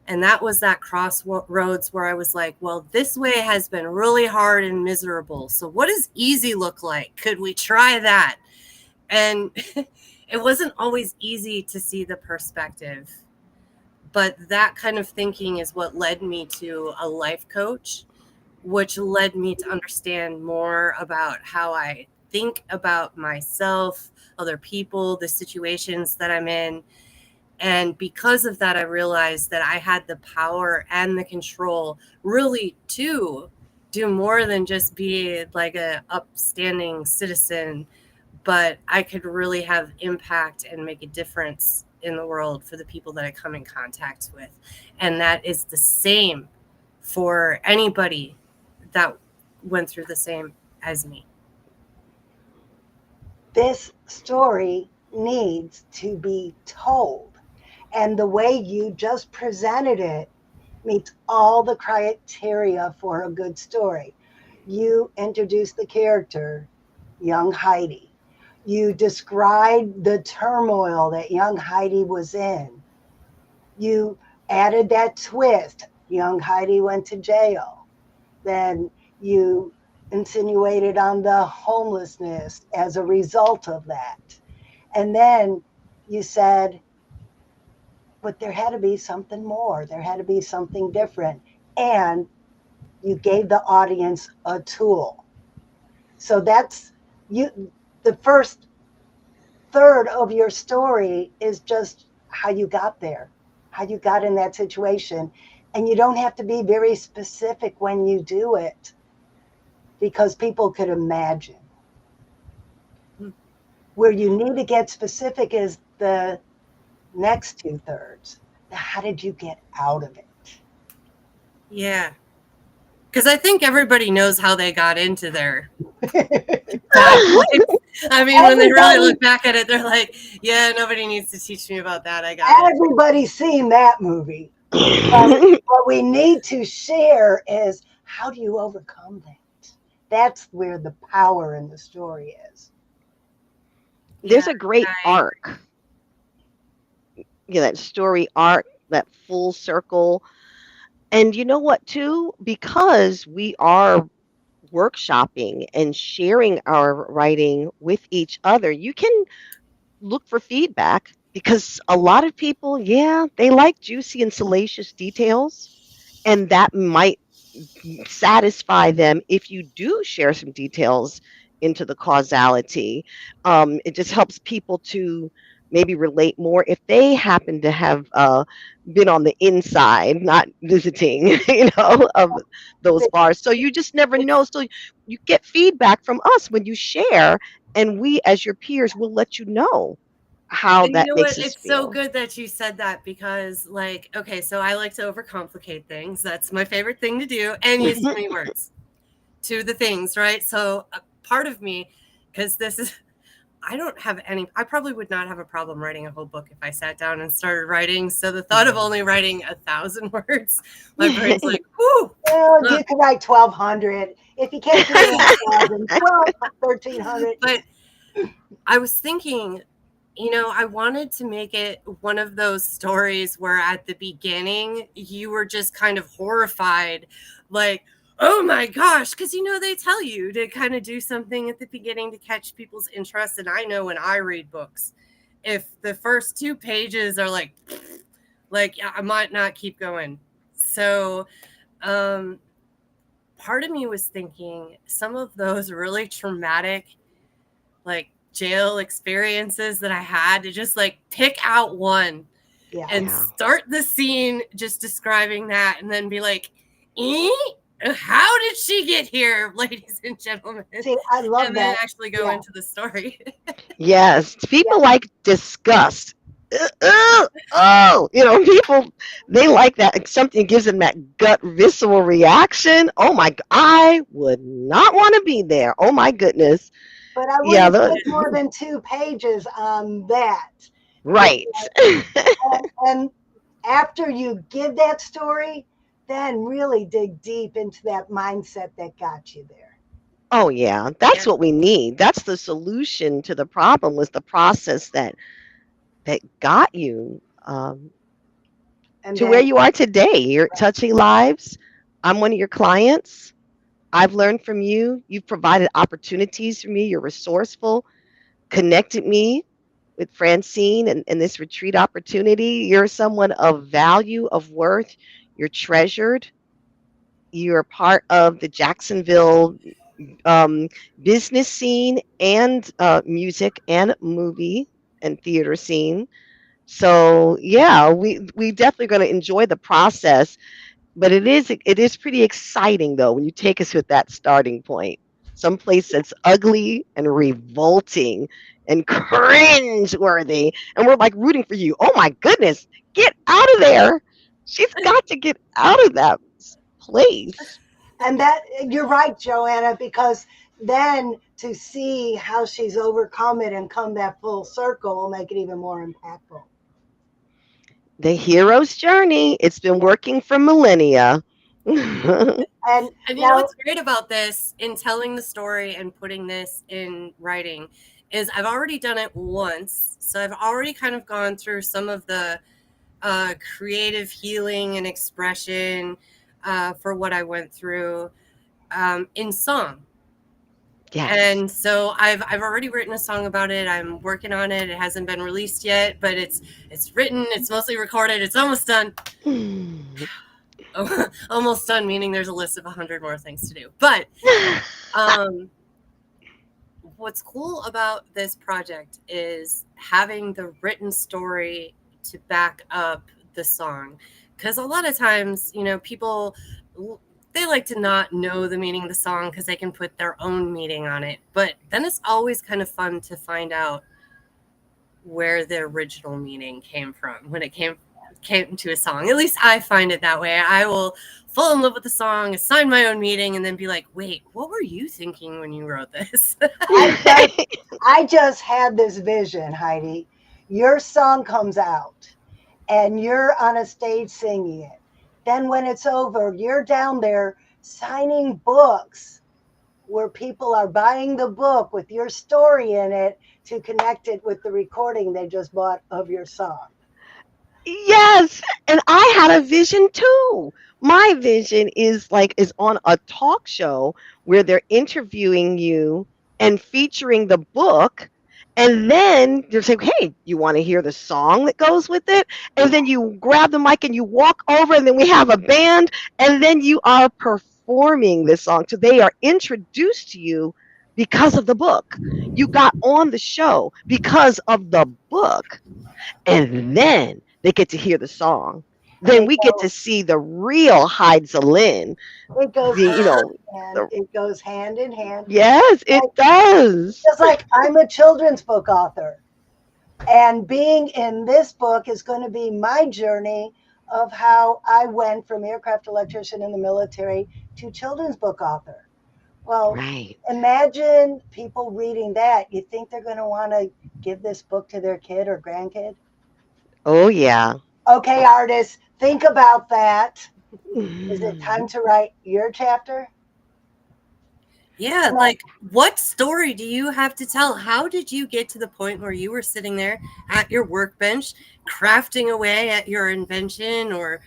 Speaker 1: And that was that crossroads where I was like, well, this way has been really hard and miserable. So what does easy look like? Could we try that? And it wasn't always easy to see the perspective. But that kind of thinking is what led me to a life coach, which led me to understand more about how I think about myself, other people, the situations that I'm in. And because of that, I realized that I had the power and the control really to do more than just be like a upstanding citizen, but I could really have impact and make a difference in the world for the people that I come in contact with. And that is the same for anybody that went through the same as me.
Speaker 3: This story needs to be told. And the way you just presented it meets all the criteria for a good story. You introduced the character, young Heidi. You described the turmoil that young Heidi was in. You added that twist. Young Heidi went to jail. Then you insinuated on the homelessness as a result of that. And then you said, but there had to be something more. There had to be something different. And you gave the audience a tool. So that's you. The first third of your story is just how you got there, how you got in that situation. And you don't have to be very specific when you do it because people could imagine. Where you need to get specific is the next 2/3. How did you get out of it?
Speaker 1: Yeah. Because I think everybody knows how they got into their bad place. I mean, when they really
Speaker 3: Everybody,
Speaker 1: look back at it, they're like, yeah, nobody needs to teach me about that. I got it.
Speaker 3: everybody's seen that movie. But what we need to share is how do you overcome that? That's where the power in the story is.
Speaker 1: Yeah,
Speaker 2: There's a great
Speaker 1: I agree.
Speaker 2: arc, that story arc, that full circle. And you know what, too? Because we are workshopping and sharing our writing with each other, you can look for feedback because a lot of people, yeah, they like juicy and salacious details. And that might satisfy them if you do share some details into the causality. It just helps people to maybe relate more if they happen to have been on the inside, not visiting, of those bars. So you just never
Speaker 1: It's
Speaker 2: know. So you get feedback from us when you share, and we, as your peers, will let you know how
Speaker 1: And you
Speaker 2: that
Speaker 1: know what?
Speaker 2: makes us
Speaker 1: It's so
Speaker 2: feel.
Speaker 1: good that you said that because, like, okay, so I like to overcomplicate things. That's my favorite thing to do, and use too many words to the things, right? So, part of me, because this is, I don't have any, I probably would not have a problem writing a whole book if I sat down and started writing. So, the thought of only writing 1,000 words, my brain's like, whoo.
Speaker 3: Well,
Speaker 1: Ugh.
Speaker 3: you can write 1,200. If you can't do 1,000, 1,300.
Speaker 1: But I was thinking, I wanted to make it one of those stories where at the beginning you were just kind of horrified, like, oh my gosh, because they tell you to kind of do something at the beginning to catch people's interest. And I know when I read books, if the first 2 pages are like I might not keep going. So, um, part of me was thinking some of those really traumatic like jail experiences that I had to just like pick out one and
Speaker 3: Yes.
Speaker 2: Yeah.
Speaker 1: start the scene just describing that and then be like, "Eh? How did she get here, ladies and gentlemen?"
Speaker 3: See, I love
Speaker 1: And then
Speaker 3: that.
Speaker 1: actually go
Speaker 3: Yeah.
Speaker 1: into the story.
Speaker 2: Yes,
Speaker 3: Yeah.
Speaker 2: people like disgust. Oh, people, they like that. Something gives them that gut visceral reaction. Oh my, I would not want to be there. Oh my goodness.
Speaker 3: But I
Speaker 2: Yeah,
Speaker 3: wouldn't take more than 2 pages on that.
Speaker 2: right.
Speaker 3: And after you give that story, then really dig deep into that mindset that got you there.
Speaker 2: Oh yeah,
Speaker 1: Yeah.
Speaker 2: that's what we need. That's the solution to the problem, was the process that got you
Speaker 3: And
Speaker 2: to where
Speaker 3: then,
Speaker 2: you are today. You're touching lives. I'm one of your clients. I've learned from you. You've provided opportunities for me. You're resourceful, connected me with Francine and this retreat opportunity. You're someone of value, of worth. You're treasured. You're part of the Jacksonville um, business scene and music and movie and theater scene. So yeah, we definitely going to enjoy the process, but it is pretty exciting though when you take us with that starting point. Someplace that's ugly and revolting and cringe worthy. And we're like rooting for you. Oh my goodness, get out of there. She's got to get out of that place.
Speaker 3: and that you're right, Joanna, because then to see how she's overcome it and come that full circle will make it even more impactful.
Speaker 2: The hero's journey. It's been
Speaker 3: Yeah.
Speaker 2: working for millennia.
Speaker 3: And
Speaker 1: And
Speaker 3: now,
Speaker 1: what's great about this in telling the story and putting this in writing is I've already done it once. So I've already kind of gone through some of the creative healing and expression for what I went through in song.
Speaker 2: Yes.
Speaker 1: And so I've already written a song about it. I'm working on it. It hasn't been released yet, but it's written. It's mostly recorded. It's almost done. Almost done, meaning there's a list of 100 more things to do. But um, what's cool about this project is having the written story to back up the song, because a lot of times, people they like to not know the meaning of the song because they can put their own meaning on it. But then it's always kind of fun to find out where the original meaning came from when it came to a song. At least I find it that way. I will fall in love with the song, assign my own meaning, and then be like, wait, what were you thinking when you wrote this?
Speaker 3: I just had this vision, Heidi. Your song comes out and you're on a stage singing it. Then when it's over, you're down there signing books where people are buying the book with your story in it to connect it with the recording they just bought of your song.
Speaker 2: Yes, and I had a vision too. My vision is on a talk show where they're interviewing you and featuring the book, and then they're saying, "Hey, you want to hear the song that goes with it?" And then you grab the mic and you walk over, and then we have a band, and then you are performing this song. So they are introduced to you because of the book. You got on the show because of the book, and then they get to hear the song.
Speaker 3: And
Speaker 2: Then we get to see the real Hyde Zalin.
Speaker 3: it goes
Speaker 2: The you know,
Speaker 3: and
Speaker 2: the,
Speaker 3: it goes hand in hand.
Speaker 2: yes, it
Speaker 3: Like,
Speaker 2: does.
Speaker 3: just like I'm a children's book author. And being in this book is going to be my journey of how I went from aircraft electrician in the military to children's book author. Well,
Speaker 2: Right.
Speaker 3: imagine people reading that. You think they're going to want to give this book to their kid or grandkid?
Speaker 2: Oh yeah.
Speaker 3: Okay, artists, think about that. Is it time to write your chapter?
Speaker 1: Yeah, like what story do you have to tell? How did you get to the point where you were sitting there at your workbench crafting away at your invention, or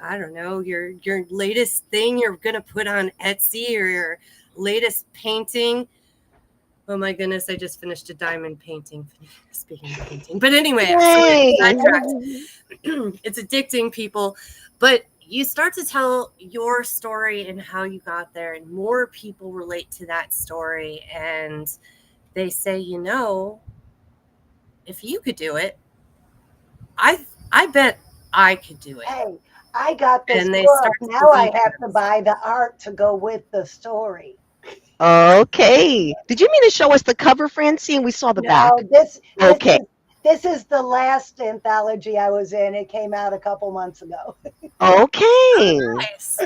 Speaker 1: I don't know, your latest thing you're going to put on Etsy, or your latest painting? Oh my goodness, I just finished a diamond painting. Speaking of painting. But anyway, I'm sorry,
Speaker 2: Yay.
Speaker 1: sidetracked. It's addicting, people. But you start to tell your story and how you got there, and more people relate to that story. And they say, if you could do it, I bet I could do it.
Speaker 3: Hey, I got this
Speaker 1: And they
Speaker 3: book.
Speaker 1: start to
Speaker 3: Now I
Speaker 1: believe in
Speaker 3: have to
Speaker 1: themselves.
Speaker 3: buy the art to go with the story.
Speaker 2: Okay. Did you mean to show us the cover, Francine? We saw the
Speaker 3: No,
Speaker 2: back.
Speaker 3: this
Speaker 2: Okay.
Speaker 3: this is the last anthology I was in. It came out a couple months ago.
Speaker 2: Okay.
Speaker 1: Nice.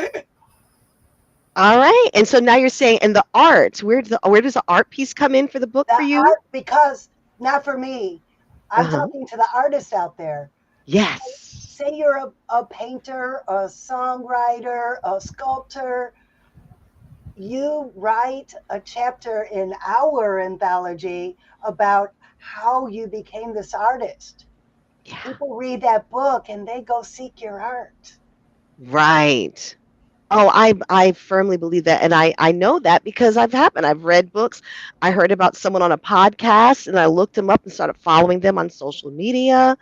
Speaker 2: All right. And so now you're saying, and the art, where does the art piece come in for the book
Speaker 3: The
Speaker 2: for you?
Speaker 3: art, because not for me. I'm
Speaker 2: Uh-huh.
Speaker 3: talking to the artists out there.
Speaker 2: Yes.
Speaker 3: Say you're a painter, a songwriter, a sculptor. You write a chapter in our anthology about how you became this artist.
Speaker 2: Yeah.
Speaker 3: People read that book and they go seek your art.
Speaker 2: Right. Oh, I firmly believe that, and I know that because I've happened. I've read books. I heard about someone on a podcast, and I looked them up and started following them on social media.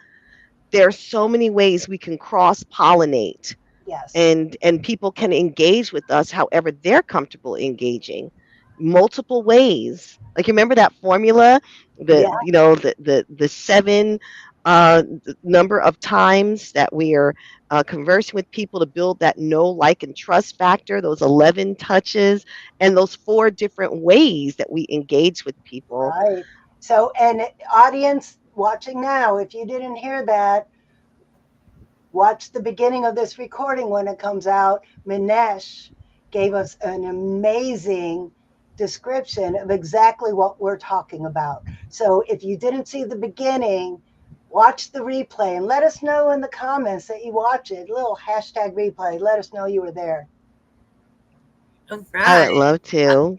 Speaker 2: There are so many ways we can cross pollinate,
Speaker 3: Yes.
Speaker 2: and people can engage with us however they're comfortable engaging, multiple ways. Like, remember that formula,
Speaker 3: Yeah.
Speaker 2: the seven number of times that we are conversing with people to build that know, like, and trust factor, those 11 touches, and those four different ways that we engage with people.
Speaker 3: Right. So, and audience watching now, if you didn't hear that, watch the beginning of this recording when it comes out. Minesh gave us an amazing description of exactly what we're talking about. So, if you didn't see the beginning, watch the replay and let us know in the comments that you watch it. Little hashtag replay. Let us know you were there.
Speaker 1: All
Speaker 2: I would
Speaker 1: right.
Speaker 2: love to.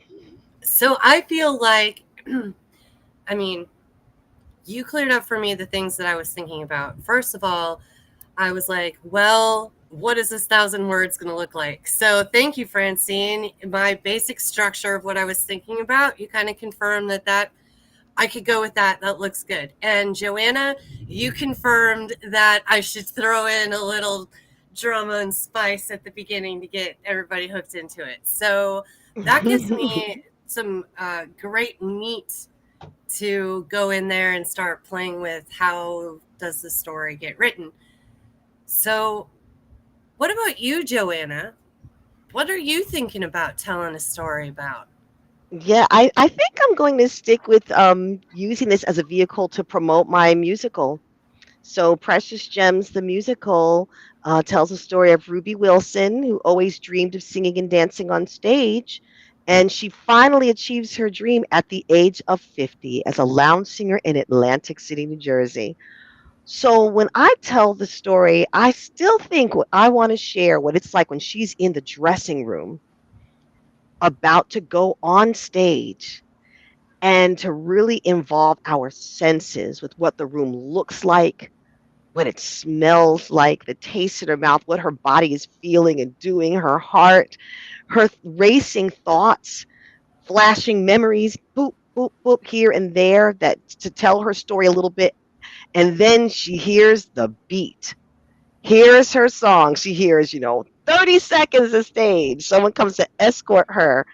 Speaker 1: So I feel like, I mean, you cleared up for me the things that I was thinking about. First of all, I was like, well, what is this 1,000 words going to look like? So thank you, Francine. My basic structure of what I was thinking about, you kind of confirmed that I could go with that. That looks good. And Joanna, you confirmed that I should throw in a little drama and spice at the beginning to get everybody hooked into it. So that gives me some great meat to go in there and start playing with. How does the story get written? So what about you, Joanna? What are you thinking about telling a story about?
Speaker 2: Yeah, I think I'm going to stick with using this as a vehicle to promote my musical. So, Precious Gems, the musical, tells a story of Ruby Wilson, who always dreamed of singing and dancing on stage. And she finally achieves her dream at the age of 50 as a lounge singer in Atlantic City, New Jersey. So, when I tell the story, I still think what I want to share what it's like when she's in the dressing room about to go on stage and to really involve our senses with what the room looks like, what it smells like, the taste in her mouth, what her body is feeling and doing, her heart, her racing thoughts, flashing memories, boop, boop, boop, here and there, that to tell her story a little bit. And then she hears the beat. Here's her song. She hears, 30 seconds of stage. Someone comes to escort her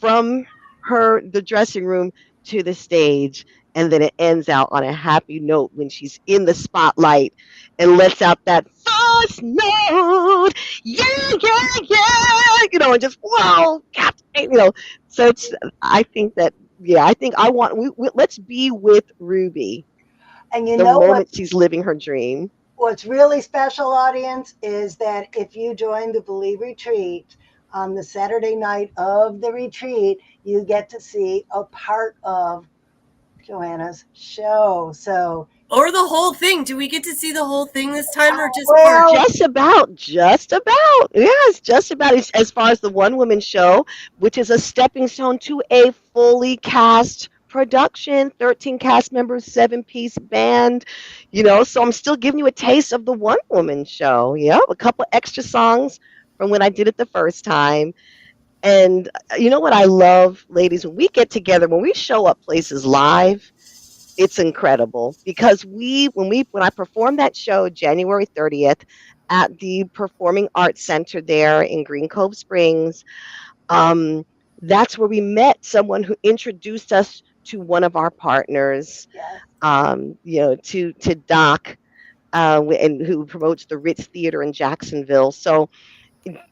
Speaker 2: from the dressing room to the stage. And then it ends out on a happy note when she's in the spotlight and lets out that first note. Yeah, yeah, yeah. And just, whoa, captivate, So I think that, yeah, I think I want, let's be with Ruby
Speaker 3: And you
Speaker 2: the
Speaker 3: know what?
Speaker 2: moment she's living her dream.
Speaker 3: What's really special, audience, is that if you join the Believe Retreat on the Saturday night of the retreat, you get to see a part of Joanna's show. So,
Speaker 1: Or the whole thing? Do we get to see the whole thing this time or just part?
Speaker 3: well,
Speaker 2: Just about, just about. Yes, just about. As far as the one woman show, which is a stepping stone to a fully cast production, 13 cast members, 7-piece band, so I'm still giving you a taste of the one woman show. Yeah, a couple extra songs from when I did it the first time. And you know what I love, ladies, when we get together, when we show up places live, it's incredible because when I performed that show January 30th at the Performing Arts Center there in Green Cove Springs, um, that's where we met someone who introduced us to one of our partners,
Speaker 3: yes.
Speaker 2: to Doc, and who promotes the Ritz Theater in Jacksonville. So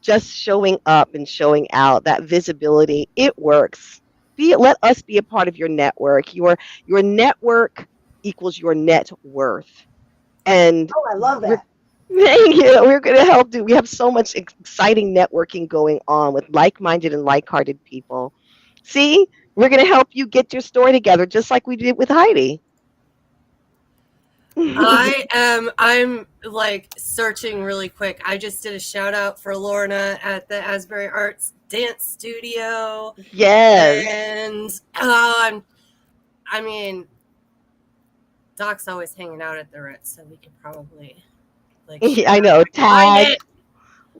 Speaker 2: just showing up and showing out, that visibility, it works. Let us be a part of your network. Your network equals your net worth. And
Speaker 3: Oh, I love
Speaker 2: we're
Speaker 3: that.
Speaker 2: we're going to help do. We have so much exciting networking going on with like-minded and like-hearted people. See, we're going to help you get your story together, just like we did with Heidi.
Speaker 1: I'm like searching really quick. I just did a shout out for Lorna at the Asbury Arts Dance Studio.
Speaker 2: Yes.
Speaker 1: And I mean, Doc's always hanging out at the Ritz, so we could probably like share
Speaker 2: I
Speaker 1: if
Speaker 2: know.
Speaker 1: I can find
Speaker 2: Tag,
Speaker 1: it.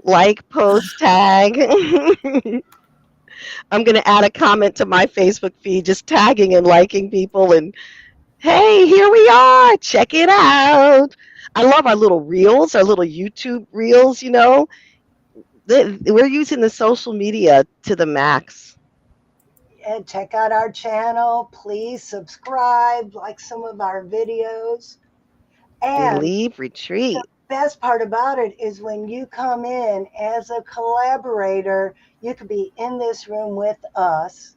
Speaker 2: like, post, tag. I'm going to add a comment to my Facebook feed, just tagging and liking people. And hey, here we are. Check it out. I love our little reels, our little YouTube reels. We're using the social media to the max.
Speaker 3: And check out our channel. Please subscribe, like some of our videos. And
Speaker 2: Believe,
Speaker 3: the
Speaker 2: retreat.
Speaker 3: best part about it is when you come in as a collaborator, you could be in this room with us.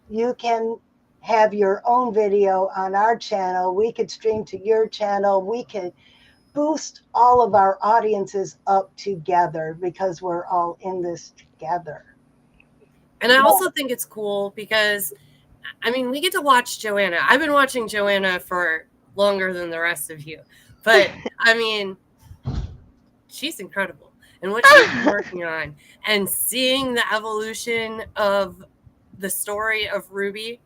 Speaker 3: You can have your own video on our channel. We could stream to your channel. We could boost all of our audiences up together because we're all in this together.
Speaker 1: And I also think it's cool because I mean, we get to watch Joanna. I've been watching Joanna for longer than the rest of you. But I mean, she's incredible. And what she's been working on and seeing the evolution of the story of Ruby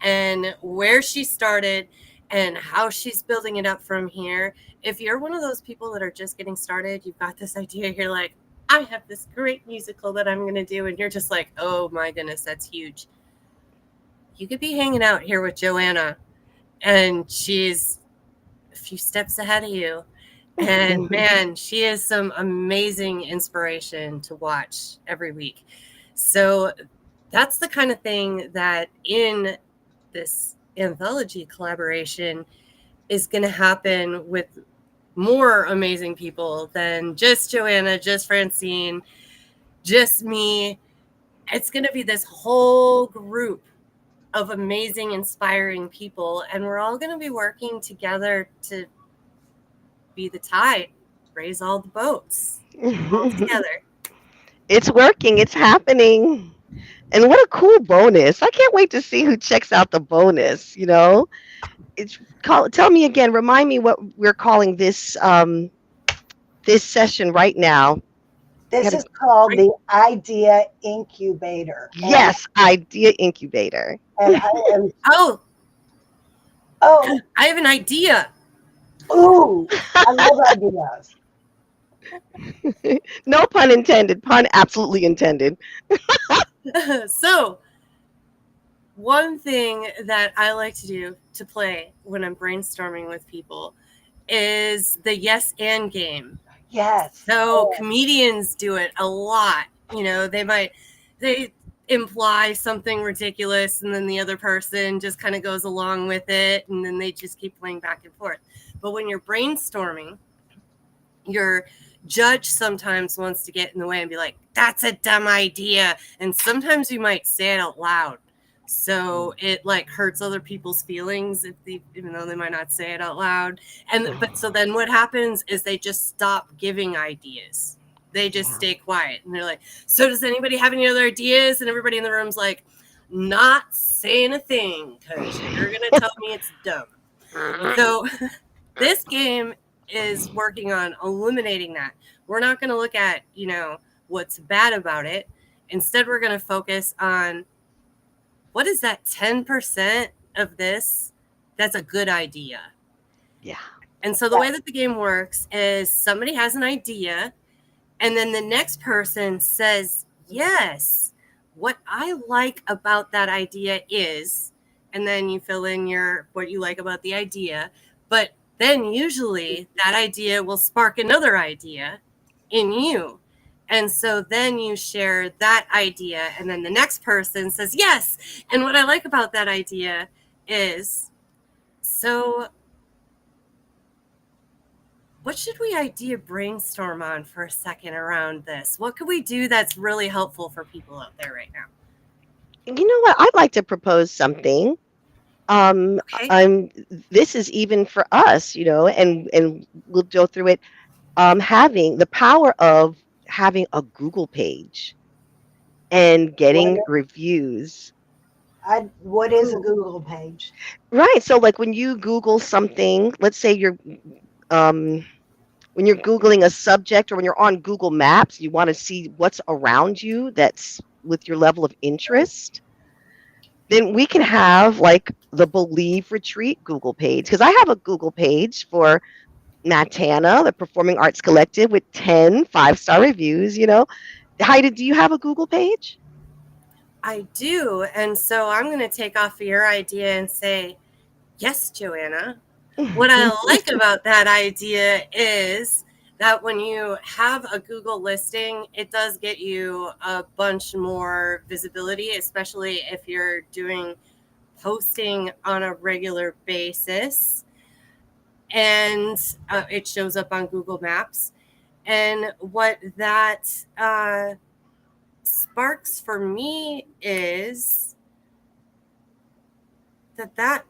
Speaker 1: and where she started and how she's building it up from here. If you're one of those people that are just getting started, you've got this idea, you're like, I have this great musical that I'm going to do. And you're just like, oh my goodness, that's huge. You could be hanging out here with Joanna and she's a few steps ahead of you. And man, she is some amazing inspiration to watch every week. So that's the kind of thing that in this anthology collaboration is going to happen with more amazing people than just Joanna, just Francine. just me. It's going to be this whole group of amazing, inspiring people, and we're all going to be working together to be the tide, raise all the boats, all together.
Speaker 2: It's working. It's happening. And what a cool bonus. I can't wait to see who checks out the bonus, you know? It's tell me again, remind me what we're calling this session right now.
Speaker 3: This
Speaker 2: Gotta,
Speaker 3: is called
Speaker 1: Right?
Speaker 3: the Idea Incubator.
Speaker 2: yes, idea incubator.
Speaker 3: And I am,
Speaker 1: Oh,
Speaker 3: oh,
Speaker 1: I have an idea.
Speaker 3: ooh, I love ideas.
Speaker 2: No pun intended. Pun absolutely intended.
Speaker 1: So, one thing that I like to do to play when I'm brainstorming with people is the yes and game.
Speaker 3: Yes.
Speaker 1: So
Speaker 3: Oh,
Speaker 1: comedians do it a lot. You know, they imply something ridiculous and then the other person just kind of goes along with it and then they just keep playing back and forth. But when you're brainstorming, your judge sometimes wants to get in the way and be like, that's a dumb idea. And sometimes you might say it out loud. So it like hurts other people's feelings even though they might not say it out loud. But so then what happens is they just stop giving ideas. They just
Speaker 2: Yeah.
Speaker 1: stay quiet and they're like, so does anybody have any other ideas? And everybody in the room's like, not saying a thing because you're gonna tell me it's dumb. So this game is working on eliminating that. We're not going to look at, what's bad about it. Instead, we're going to focus on what is that 10% of this that's a good idea.
Speaker 2: Yeah.
Speaker 1: And so the way that the game works is somebody has an idea, and then the next person says, yes, what I like about that idea is, and then you fill in what you like about the idea. But then usually that idea will spark another idea in you. And so then you share that idea, and then the next person says, yes. And what I like about that idea is, so what should we idea brainstorm on for a second around this? What could we do that's really helpful for people out there right now?
Speaker 2: You know what? I'd like to propose something. Um,
Speaker 1: Okay.
Speaker 2: I'm. This is even for us, you know, and we'll go through it. Having the power of having a Google page and getting
Speaker 3: what,
Speaker 2: reviews.
Speaker 3: what is a
Speaker 1: Ooh,
Speaker 3: Google page?
Speaker 2: Right. So, like when you Google something, let's say um, when you're Googling a subject or when you're on Google Maps, you want to see what's around you that's with your level of interest. Then we can have like the Believe Retreat Google page because I have a Google page for Matana, the Performing Arts Collective, with 10 5-star reviews. You know, Heidi, do you have a Google page?
Speaker 1: I do. And so I'm going to take off of your idea and say, yes, Joanna. What I like about that idea is that when you have a Google listing, it does get you a bunch more visibility, especially if you're doing posting on a regular basis. And it shows up on Google Maps. And what that sparks for me is that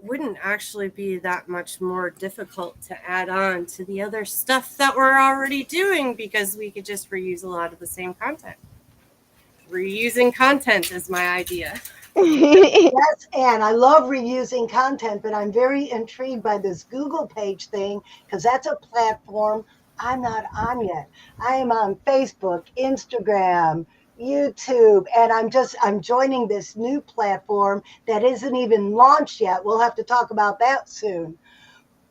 Speaker 1: wouldn't actually be that much more difficult to add on to the other stuff that we're already doing because we could just reuse a lot of the same content. Reusing content is my idea.
Speaker 3: Yes, and I love reusing content, but I'm very intrigued by this Google page thing because that's a platform I'm not on yet. I am on Facebook, Instagram, YouTube, and I'm joining this new platform that isn't even launched yet. We'll have to talk about that soon.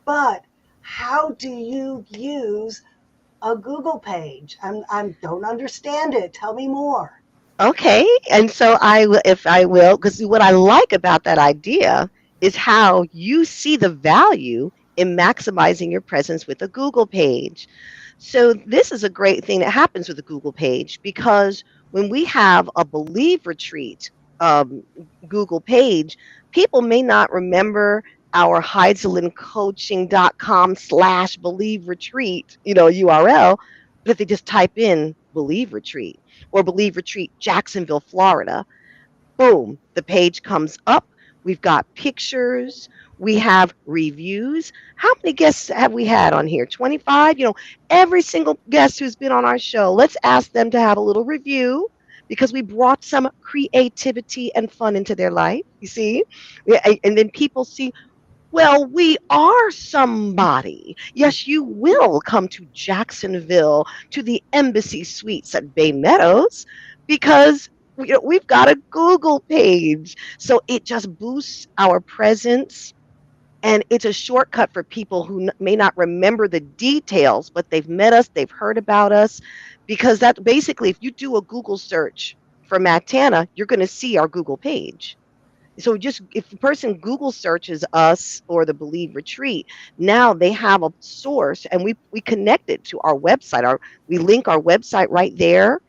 Speaker 3: But how do you use a Google page? I don't understand it. Tell me more.
Speaker 2: Okay, and so I will, if I will, because what I like about that idea is how you see the value in maximizing your presence with a Google page. So this is a great thing that happens with a Google page because when we have a Believe Retreat um, Google page, people may not remember our heidslincoaching.com/Believe Retreat, URL, but if they just type in Believe Retreat or Believe Retreat Jacksonville, Florida. Boom, the page comes up. We've got pictures, we have reviews. How many guests have we had on here? 25? Every single guest who's been on our show, let's ask them to have a little review because we brought some creativity and fun into their life. You see? Yeah, and then people see, well, we are somebody. Yes, you will come to Jacksonville to the Embassy Suites at Bay Meadows because we've got a Google page. So it just boosts our presence. And it's a shortcut for people who may not remember the details, but they've met us, they've heard about us. Because that basically, if you do a Google search for Matana, you're going to see our Google page. So just if a person Google searches us or the Believe Retreat, now they have a source, and we connect it to our website. We link our website right there,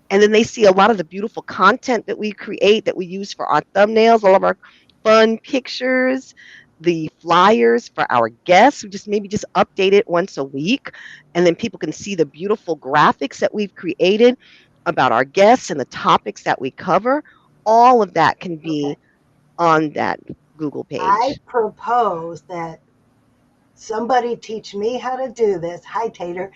Speaker 2: and then they see a lot of the beautiful content that we create, that we use for our thumbnails, all of our fun pictures, the flyers for our guests. We just update it once a week, and then people can see the beautiful graphics that we've created about our guests and the topics that we cover. All of that can
Speaker 3: Okay.
Speaker 2: be on that Google
Speaker 3: I
Speaker 2: page.
Speaker 3: propose that somebody teach me how to do this. Hi, Tater.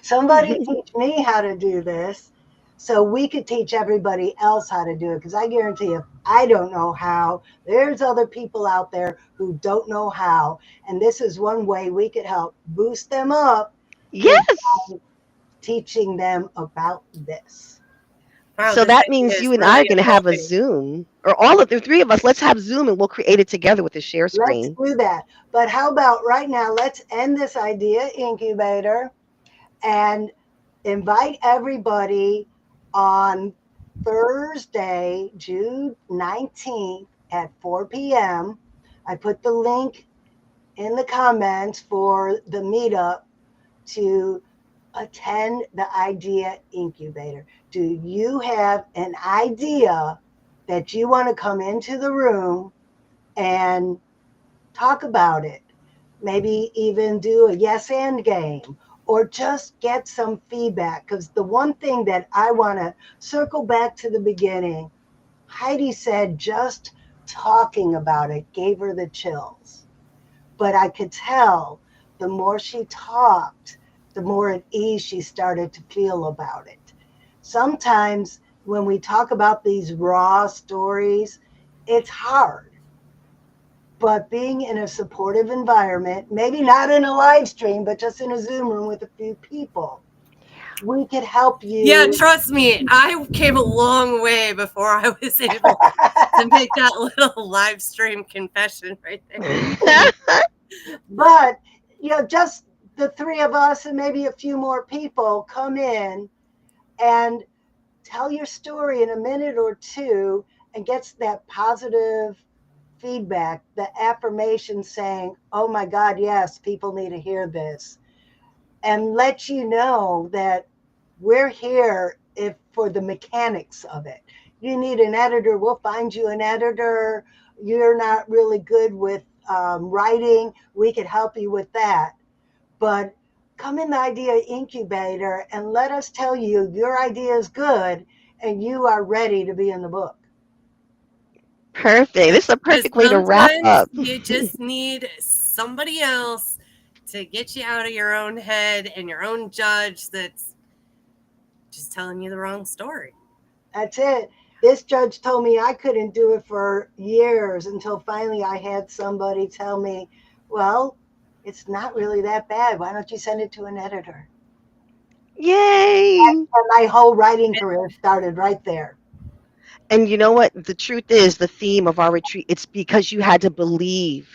Speaker 3: Somebody teach me how to do this so we could teach everybody else how to do it. Because I guarantee if I don't know how, there's other people out there who don't know how. And this is one way we could help boost them up is
Speaker 2: Yes.
Speaker 3: teaching them about this.
Speaker 1: Wow,
Speaker 2: So
Speaker 1: this
Speaker 2: that
Speaker 1: idea
Speaker 2: means
Speaker 1: is
Speaker 2: you and I
Speaker 1: really
Speaker 2: are going to have a
Speaker 1: evolving.
Speaker 2: Zoom, or all of the three of us. Let's have Zoom and we'll create it together with a share
Speaker 3: Let's
Speaker 2: screen.
Speaker 3: do that. But how about right now, let's end this idea incubator and invite everybody on Thursday, June 19th at 4 p.m. I put the link in the comments for the meetup to attend the idea incubator. Do you have an idea that you want to come into the room and talk about it? Maybe even do a yes and game or just get some feedback. Because the one thing that I want to circle back to the beginning, Heidi said just talking about it gave her the chills. But I could tell the more she talked, the more at ease she started to feel about it. Sometimes when we talk about these raw stories, it's hard, but being in a supportive environment, maybe not in a live stream, but just in a Zoom room with a few people, we could help
Speaker 1: Yeah,
Speaker 3: you.
Speaker 1: trust me, I came a long way before I was able to make that little live stream confession right there.
Speaker 3: But, just the three of us and maybe a few more people come in and tell your story in a minute or two and gets that positive feedback, the affirmation saying, oh my God, yes, people need to hear this. And let you know that we're here if for the mechanics of it. You need an editor, we'll find you an editor. You're not really good with writing, we could help you with that. But come in the idea incubator and let us tell you your idea is good and you are ready to be in the book.
Speaker 2: Perfect. This is a
Speaker 1: Because
Speaker 2: perfect way to wrap
Speaker 1: sometimes
Speaker 2: up.
Speaker 1: you just need somebody else to get you out of your own head and your own judge that's just telling you the wrong story.
Speaker 3: That's it. This judge told me I couldn't do it for years until finally I had somebody tell me, well, it's not really that bad. Why don't you send it to an editor?
Speaker 2: Yay.
Speaker 3: And my whole writing career started right there.
Speaker 2: And you know what? The truth is, the theme of our retreat, it's because you had to believe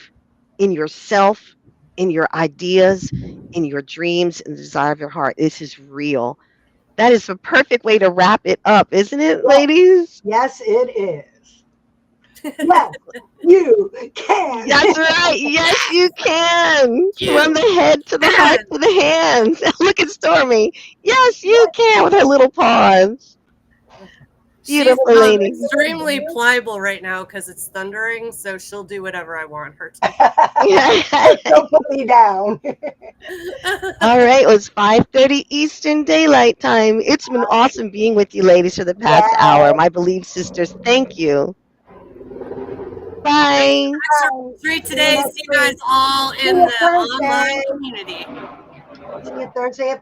Speaker 2: in yourself, in your ideas, in your dreams, and the desire of your heart. This is real. That is a perfect way to wrap it up, isn't it,
Speaker 3: Yes,
Speaker 2: ladies?
Speaker 3: yes, it is. Yes, you can.
Speaker 2: That's right. Yes, you can. From
Speaker 1: You
Speaker 2: the head to the heart
Speaker 1: can.
Speaker 2: to the hands. Look at Stormy. Yes, you can with her little paws.
Speaker 1: She's
Speaker 2: Beautiful lady.
Speaker 1: extremely pliable right now because it's thundering, so she'll do whatever I want her to.
Speaker 3: Don't put me down.
Speaker 2: All right, it was 5:30 Eastern Daylight Time. It's been awesome being with you ladies for the past hour.
Speaker 3: Yes.
Speaker 2: My Believe sisters, thank you.
Speaker 1: Thanks for
Speaker 2: Bye.
Speaker 1: the extra
Speaker 3: Bye.
Speaker 1: treat
Speaker 3: See you
Speaker 1: today.
Speaker 3: next
Speaker 1: See you guys
Speaker 3: week.
Speaker 1: all
Speaker 3: See
Speaker 1: in
Speaker 3: you
Speaker 1: the
Speaker 3: Thursday.
Speaker 1: online community.
Speaker 3: See you Thursday at